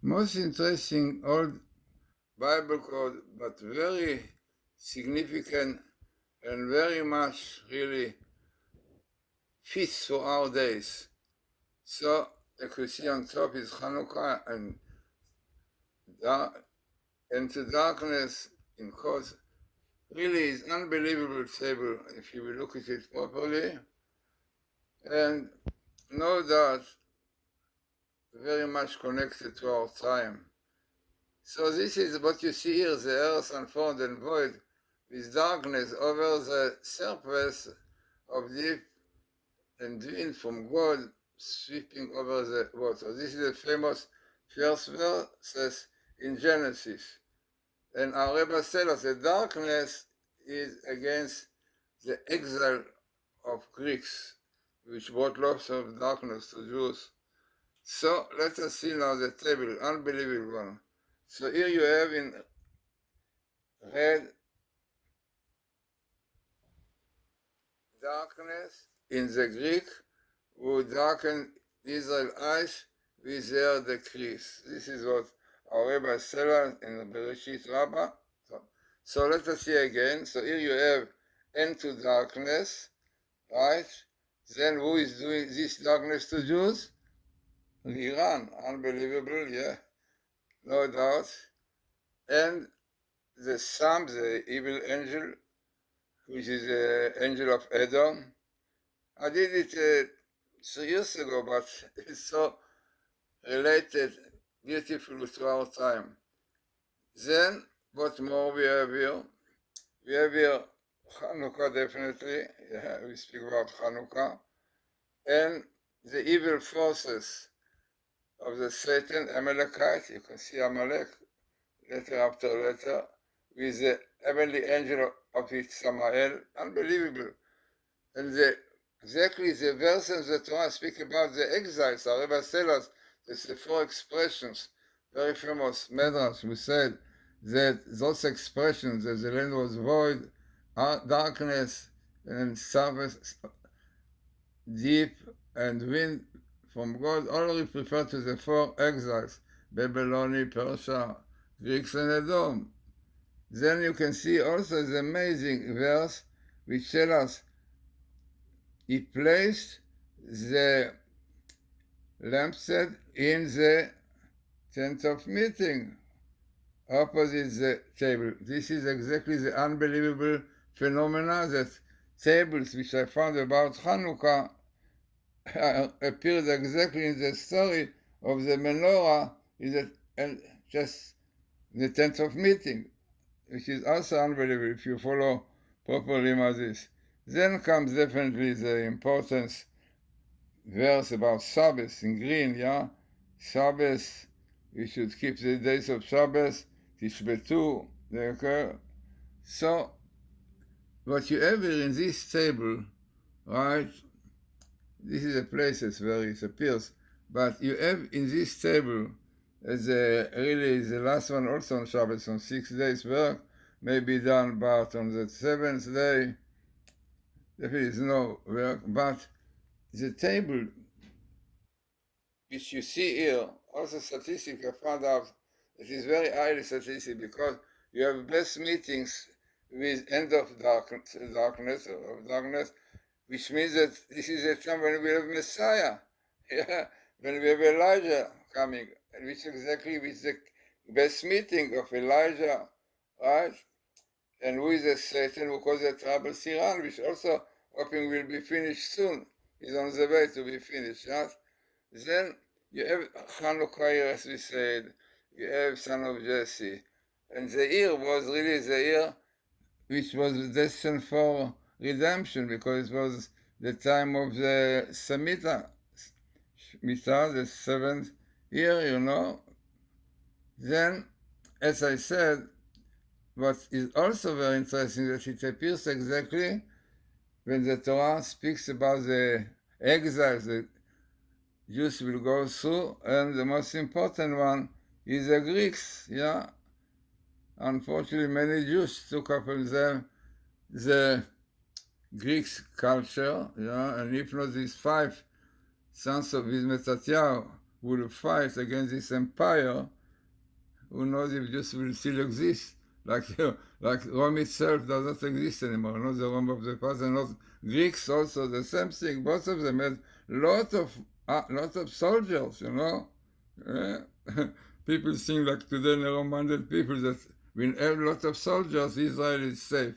Most interesting old Bible code, but very significant and very much really fits for our days. So, like you see on top is Chanukah and into darkness in cause. Really is unbelievable table if you will look at it properly. And no doubt very much connected to our time. So this is what you see here, the earth unformed and void, with darkness over the surface of deep and wind from God sweeping over the water. This is the famous first verses in Genesis. And our Rebbe tells us that darkness is against the exile of Greeks, which brought lots of darkness to Jews. So let us see now the table, unbelievable one. So here you have in red darkness in the Greek would darken Israel's eyes with their decrees. This is what our Rebbe said in the Bereshit Rabbah. So let us see again. So here you have into darkness, right? Then who is doing this darkness to Jews? Iran, unbelievable, yeah, no doubt. And the Sam, the evil angel, which is the angel of Edom. I did it 3 years ago, but it's so related beautifully to our time. Then, what more we have here? We have here Chanukah, definitely. Yeah, we speak about Chanukah. And the evil forces of the Satan, Amalekite. You can see Amalek, letter after letter, with the heavenly angel of it, Samael. Unbelievable. And exactly the verses that Torah speak about the exiles. Our Rebbe tells us there's the 4 expressions, very famous Medrash, who said that those expressions, that the land was void, darkness, and service, deep, and wind from God, all refer to the 4 exiles, Babylon, Persia, Greeks, and Edom. Then you can see also the amazing verse which tells us he placed the lampstand in the tent of meeting, opposite the table. This is exactly the unbelievable phenomena that tables which I found about Chanukah appeared exactly in the story of the menorah and just the tent of meeting, which is also unbelievable if you follow properly this. Then comes definitely the importance verse about Sabbath in green, yeah? Sabbath, we should keep the days of Sabbath, Tishbetu, they occur. So, what you have here in this table, right? This is a place that's where it appears, but you have in this table, as really the last one also on Sabbath, on 6 days work, may be done, but on the 7th day, there is no work, but the table which you see here, also statistic I found out it is very highly statistic because you have best meetings with end of darkness, which means that this is a time when we have Messiah, yeah, when we have Elijah coming, and which exactly with the best meeting of Elijah, right? And who is the Satan who caused the trouble Siran, which also hoping will be finished soon, is on the way to be finished, right? Then you have Chanukah, as we said, you have son of Jesse. And the year was really the year which was destined for redemption because it was the time of the Shemitah, the 7th year, you know. Then, as I said, what is also very interesting that it appears exactly when the Torah speaks about the exiles, the Jews will go through, and the most important one is the Greeks, yeah. Unfortunately, many Jews took upon them the Greeks culture, yeah, and if not these 5 sons of his Matityahu would fight against this empire, who knows if Jews will still exist? Like Rome itself does not exist anymore, not the Rome of the past, and not Greeks also, the same thing. Both of them had lot of soldiers, you know. People think like today narrow-minded people that with a lot of soldiers, Israel is safe.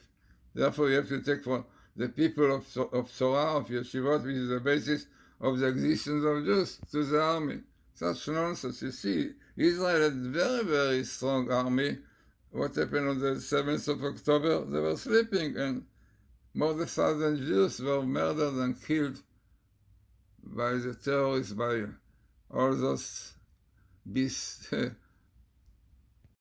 Therefore, you have to take for the people of Torah, of Yeshivot, which is the basis of the existence of Jews, to the army. Such nonsense. You see, Israel had a very, very strong army. What happened on the 7th of October? They were sleeping, and more than 1,000 Jews were murdered and killed by the terrorists, by all those beasts